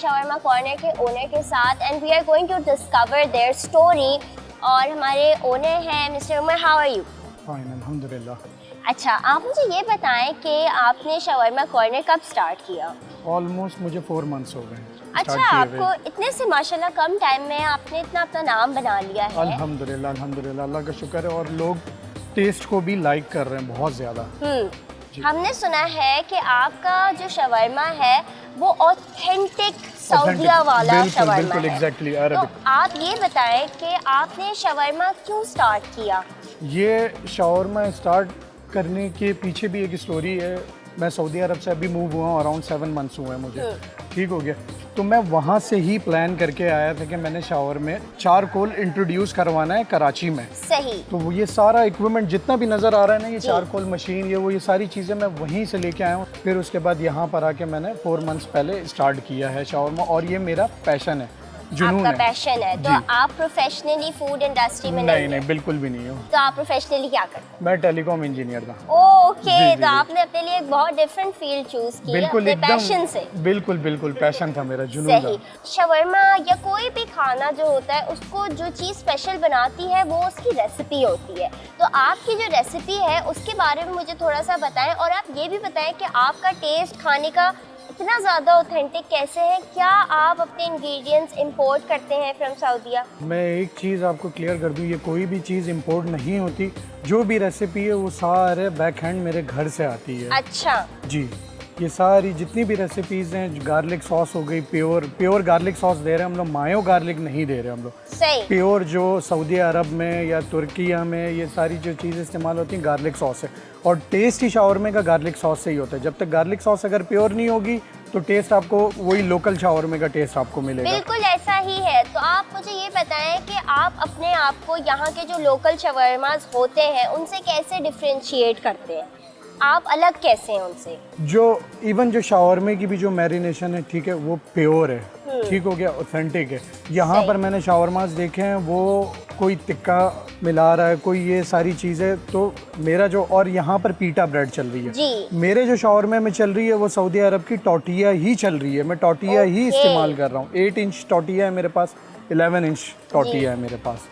Shawarma corner के owner के साथ and we are going to discover their story. और हमारे ओनर हैं mister Umar. How are you? Fine, अल्हम्दुलिल्लाह। अच्छा, आप मुझे ये बताएं कि आपने शवरमा कॉर्नर कब स्टार्ट किया? ऑलमोस्ट मुझे 4 मंथ्स हो गए। अच्छा, आपको इतने से माशाल्लाह कम टाइम में आपने इतना अपना नाम बना लिया है। अल्हम्दुलिल्लाह, अल्हम्दुलिल्लाह, अल्लाह का शुक्र है। और लोग टेस्ट को भी लाइक कर रहे हैं बहुत ज़्यादा। हमने सुना है कि आपका जो शवरमा है वो ऑथेंटिक सऊदिया वाला शवरमा है। एग्जैक्टली तो अरबिक। आप ये बताएं कि आपने शवरमा क्यों स्टार्ट किया? ये शवरमा स्टार्ट करने के पीछे भी एक स्टोरी है। मैं सऊदी अरब से अभी मूव हुआ हूँ, अराउंड 7 मंथ्स हुए हैं मुझे, ठीक हो गया। तो मैं वहाँ से ही प्लान करके आया था कि मैंने शावर में चारकोल इंट्रोड्यूस करवाना है कराची में। सही। तो वो ये सारा इक्विपमेंट जितना भी नज़र आ रहा है ना, ये चारकोल मशीन, ये सारी चीज़ें मैं वहीं से लेके आया हूँ। फिर उसके बाद यहाँ पर आके मैंने 4 मंथ्स पहले स्टार्ट किया है शावरमा। और ये मेरा पैशन है, जुनून आपका है। पैशन है। तो आप प्रोफेशनली फूड इंडस्ट्री में नहीं, बिल्कुल भी नहीं हूँ। तो आप प्रोफेशनली क्या करते हैं? मैं टेलीकॉम इंजीनियर था। ओके, तो आपने अपने लिए एक बहुत डिफरेंट फील्ड चूज की बिल्कुल, अपने पैशन से। बिल्कुल पैशन था मेरा, जुनून सही। था। शवरमा या कोई भी खाना जो होता है उसको जो चीज़ स्पेशल बनाती है वो उसकी रेसिपी होती है। तो आपकी जो रेसिपी है उसके बारे में मुझे थोड़ा सा बताएं। और आप ये भी बताएं कि आपका टेस्ट खाने का इतना ज़्यादा ऑथेंटिक कैसे है? क्या आप अपने इंग्रेडिएंट्स इंपोर्ट करते हैं फ्रॉम सऊदीया? मैं एक चीज़ आपको क्लियर कर दूं, ये कोई भी चीज़ इंपोर्ट नहीं होती। जो भी रेसिपी है वो सारे बैक हैंड मेरे घर से आती है। अच्छा जी, ये सारी जितनी भी रेसिपीज़ हैं, गार्लिक सॉस हो गई, प्योर गार्लिक सॉस दे रहे हैं हम लोग, मायो गार्लिक नहीं दे रहे हम लोग। सही। प्योर जो सऊदी अरब में या तुर्किया में ये सारी जो चीज़ें इस्तेमाल होती हैं, गार्लिक सॉस है। और टेस्ट ही शावरमे का गार्लिक सॉस से ही होता है। जब तक गार्लिक सॉस अगर प्योर नहीं होगी तो टेस्ट आपको वही लोकल शावरमे का टेस्ट आपको मिलेगा। बिल्कुल ऐसा ही है। तो आप मुझे ये बताएं कि आप अपने आप को यहाँ के जो लोकल शवरमास होते हैं उनसे कैसे डिफरेंशिएट करते हैं? आप अलग कैसे हैं उनसे? जो इवन जो शावरमे की भी जो मैरिनेशन है, ठीक है, वो प्योर है, ठीक हो गया, ऑथेंटिक है। यहाँ पर मैंने शावरमास देखे हैं वो कोई टिक्का मिला रहा है, कोई ये सारी चीज़ें। तो मेरा जो, और यहाँ पर पीटा ब्रेड चल रही है जी। मेरे जो शावरमे में चल रही है वो सऊदी अरब की टोटिया ही चल रही है। मैं टोटिया ही इस्तेमाल कर रहा हूँ। 8 इंच टोटिया है मेरे पास, 11 इंच टोटिया है मेरे पास।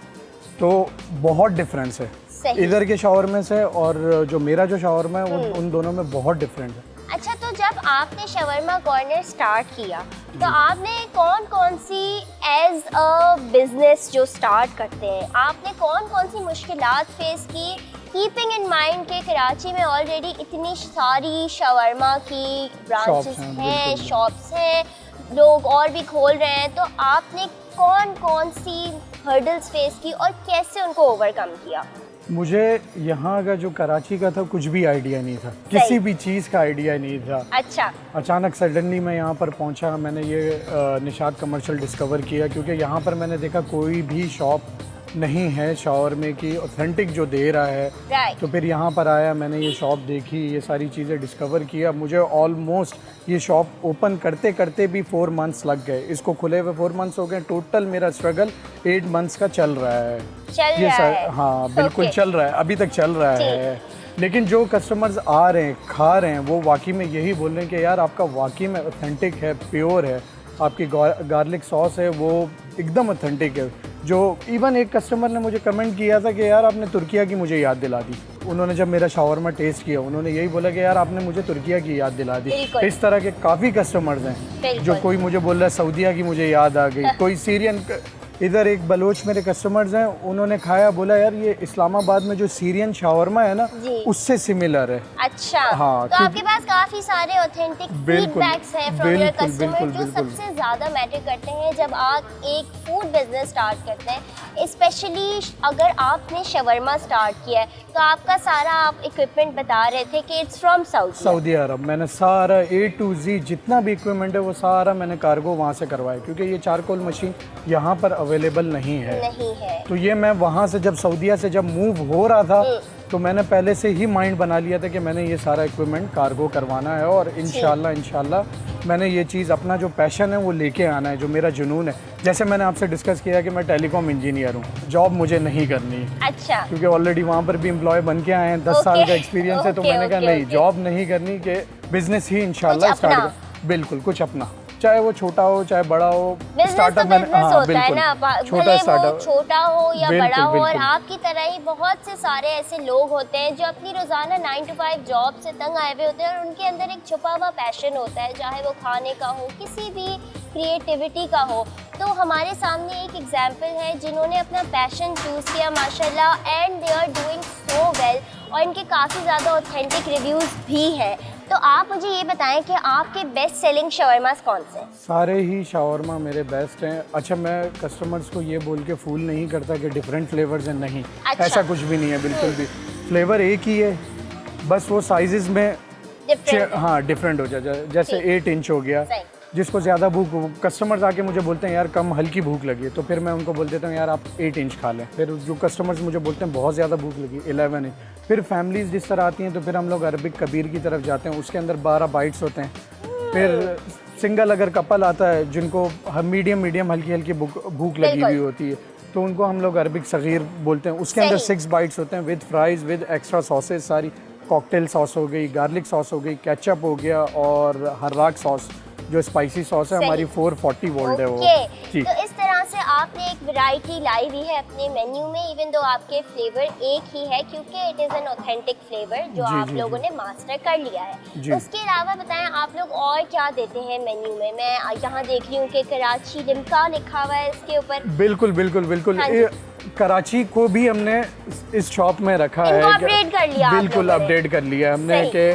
तो बहुत डिफरेंस है इधर के शावरमे से और जो मेरा जो शावरमा है उन दोनों में बहुत डिफरेंट है। अच्छा, तो जब आपने शवरमा कॉर्नर स्टार्ट किया तो आपने कौन सी एज अ बिजनेस जो स्टार्ट करते हैं, आपने कौन सी मुश्किलात फेस की, कीपिंग इन माइंड के कराची में ऑलरेडी इतनी सारी शवरमा की ब्रांचेस हैं, शॉप्स हैं, लोग और भी खोल रहे हैं। तो आपने कौन सी हर्डल्स फेस की और कैसे उनको ओवरकम किया? मुझे यहाँ का जो कराची का था कुछ भी आइडिया नहीं था, किसी भी चीज़ का आइडिया नहीं था। अच्छा। अचानक सडनली मैं यहाँ पर पहुँचा, मैंने ये निशात कमर्शियल डिस्कवर किया क्योंकि यहाँ पर मैंने देखा कोई भी शॉप नहीं है शावरमे की ऑथेंटिक जो दे रहा है। तो फिर यहाँ पर आया, मैंने ये शॉप देखी, ये सारी चीज़ें डिस्कवर किया। मुझे ऑलमोस्ट ये शॉप ओपन करते करते भी 4 मंथ्स लग गए। इसको खुले हुए 4 मंथ्स हो गए। टोटल मेरा स्ट्रगल 8 मंथ्स का चल रहा है। हाँ बिल्कुल चल रहा है, अभी तक चल रहा है। लेकिन जो कस्टमर्स आ रहे हैं, खा रहे हैं, वो वाकई में यही बोल रहे हैं कि यार आपका वाकई में ऑथेंटिक है, प्योर है। आपकी गार्लिक सॉस है वो एकदम ऑथेंटिक है। जो इवन एक कस्टमर ने मुझे कमेंट किया था कि यार आपने तुर्किया की मुझे याद दिला दी। उन्होंने जब मेरा शावरमा टेस्ट किया उन्होंने यही बोला कि यार आपने मुझे तुर्किया की याद दिला दी। इस तरह के काफ़ी कस्टमर्स हैं। जो कोई मुझे बोल रहा है सऊदीया की मुझे याद आ गई, कोई सीरियन। इधर एक बलोच मेरे कस्टमर्स हैं, उन्होंने खाया, बोला यार ये इस्लामाबाद में जो सीरियन शावरमा है ना उससे सिमिलर है। अच्छा। हाँ, तो आपके पास काफी सारे ऑथेंटिक फीडबैक्स हैं फ्रॉम योर कस्टमर जो सबसे ज्यादा मैटर करते हैं जब आप एक फूड बिजनेस स्टार्ट करते हैं। स्पेशली अगर आपने शवरमा स्टार्ट किया है तो आपका सारा आप इक्विपमेंट बता रहे थे कि इट्स फ्रॉम सऊदी अरब। मैंने सारा A to Z जितना भी इक्विपमेंट है वो सारा मैंने कार्गो वहाँ से करवाया क्योंकि ये चारकोल मशीन यहाँ पर अवेलेबल नहीं है। तो ये मैं वहाँ से जब सऊदीया से जब मूव हो रहा था तो मैंने पहले से ही माइंड बना लिया था कि मैंने ये सारा इक्विपमेंट कार्गो करवाना है और इंशाल्लाह मैंने ये चीज़, अपना जो पैशन है वो लेके आना है, जो मेरा जुनून है। जैसे मैंने आपसे डिस्कस किया कि मैं टेलीकॉम इंजीनियर हूँ, जॉब मुझे नहीं करनी है। अच्छा। क्योंकि ऑलरेडी वहाँ पर भी एम्प्लॉय बन के आए हैं, 10 साल का एक्सपीरियंस है। तो मैंने कहा नहीं, जॉब नहीं करनी, कि बिजनेस ही इंशाल्लाह स्टार्ट, बिल्कुल कुछ अपना चाहे वो छोटा हो चाहे बड़ा हो, बिजनेस तो बिजनेस होता है ना, भले वो छोटा हो या बड़ा हो। और आपकी तरह ही बहुत से सारे ऐसे लोग होते हैं जो अपनी रोजाना 9 to 5 जॉब से तंग आए हुए होते हैं और उनके अंदर एक छुपा हुआ पैशन होता है, चाहे वो खाने का हो, किसी भी क्रिएटिविटी का हो। तो हमारे सामने एक एग्जाम्पल है जिन्होंने अपना पैशन चूज़ किया माशाल्लाह, and they are doing so well, और इनके काफ़ी ज़्यादा ऑथेंटिक रिव्यूज़ भी हैं। तो आप मुझे ये बताएं कि आपके बेस्ट सेलिंग शवरमास कौन से हैं? सारे ही शावरमा मेरे बेस्ट हैं। अच्छा, मैं कस्टमर्स को ये बोल के फूल नहीं करता कि डिफरेंट फ्लेवर्स हैं, नहीं। अच्छा। ऐसा कुछ भी नहीं है, बिल्कुल भी। फ्लेवर एक ही है, बस वो साइजेस में हाँ डिफरेंट हो जाए। जैसे 8 इंच हो गया, जिसको ज़्यादा भूख, कस्टमर्स आके मुझे बोलते हैं यार कम हल्की भूख लगी है, तो फिर मैं उनको बोल देता हूँ यार आप 8 इंच खा लें। फिर जो कस्टमर्स मुझे बोलते हैं बहुत ज़्यादा भूख लगी, 11 इंच। फिर फैमिलीज़ जिस तरह आती हैं तो फिर हम लोग अरबिक कबीर की तरफ जाते हैं, उसके अंदर 12 बाइट्स होते हैं। फिर सिंगल अगर कपल आता है जिनको मीडियम हल्की हल्की भूख लगी हुई होती है, तो उनको हम लोग अरबिक सगीर बोलते हैं। उसके अंदर 6 बाइट्स होते हैं with fries, with extra sauces सारी। कॉकटेल सॉस हो गई, गार्लिक सॉस हो गई, केचप हो गया, और हर्राक सॉस जो स्पाइसी सॉस है हमारी 440 वोल्ट है वो। तो इस तरह से आपने एक वैरायटी लाई हुई है अपने मेन्यू में, इवन दो आपके फ्लेवर एक ही है क्योंकि it is an authentic flavour जो आप लोगों ने मास्टर कर लिया है। उसके अलावा बताएं आप लोग और क्या देते हैं मेन्यू में? मैं यहाँ देख रही हूँ कि कराची लिम्का लिखा हुआ है इसके ऊपर। बिल्कुल कराची को भी हमने इस शॉप में रखा है, अपडेट कर लिया, बिल्कुल अपडेट कर लिया हमने कि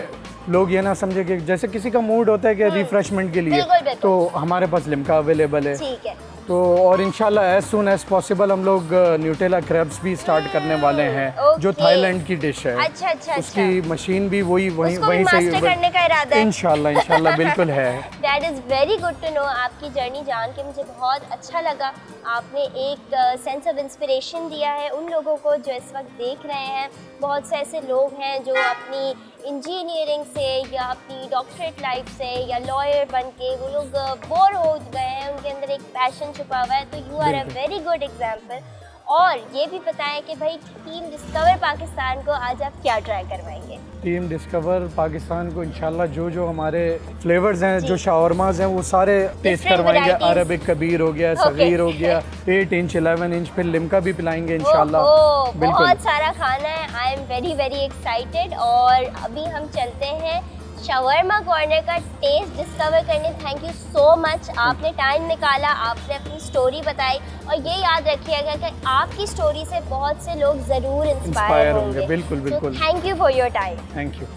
लोग ये ना समझे कि जैसे किसी का मूड होता है कि रिफ्रेशमेंट के लिए, तो हमारे पास लिम्का अवेलेबल है। ठीक है। तो और इंशाल्लाह एज सून एज पॉसिबल हम लोग न्यूटेला क्रेब्स भी स्टार्ट करने वाले हैं, जो थाईलैंड की डिश है। अच्छा। उसकी मशीन भी वहीं से करने का इरादा है इंशाल्लाह बिल्कुल है। That is very good to know. आपकी जर्नी जान के मुझे बहुत अच्छा लगा। आपने एक सेंस ऑफ इंस्पिरेशन दिया है उन लोगों को जो इस वक्त देख रहे हैं। बहुत से ऐसे लोग हैं जो अपनी इंजीनियरिंग से या अपनी डॉक्टरेट लाइफ से या लॉयर बन के वो लोग बोर हो गए हैं, उनके अंदर एक पैशन छुपा हुआ है। तो you are a very good example. और ये भी बताएं कि भाई टीम डिस्कवर पाकिस्तान को आज आप क्या ट्राई करवाएंगे? टीम डिस्कवर पाकिस्तान को इंशाल्लाह जो हमारे फ्लेवर्स हैं, जो शावरमाज हैं, वो सारे टेस्ट करवाएंगे। अरबिक कबीर हो गया, सगीर हो गया, 8 इंच 11 इंच, फिर लिम्का भी पिलाएंगे इंशाल्लाह। बहुत सारा खाना है। I am very excited. और अभी हम चलते हैं शवरमा कॉर्नर का टेस्ट डिस्कवर करने। थैंक यू सो मच, आपने टाइम निकाला, आपने अपनी स्टोरी बताई, और ये याद रखिएगा कि आपकी स्टोरी से बहुत से लोग ज़रूर इंस्पायर होंगे। बिल्कुल। Thank you for your time. Thank you.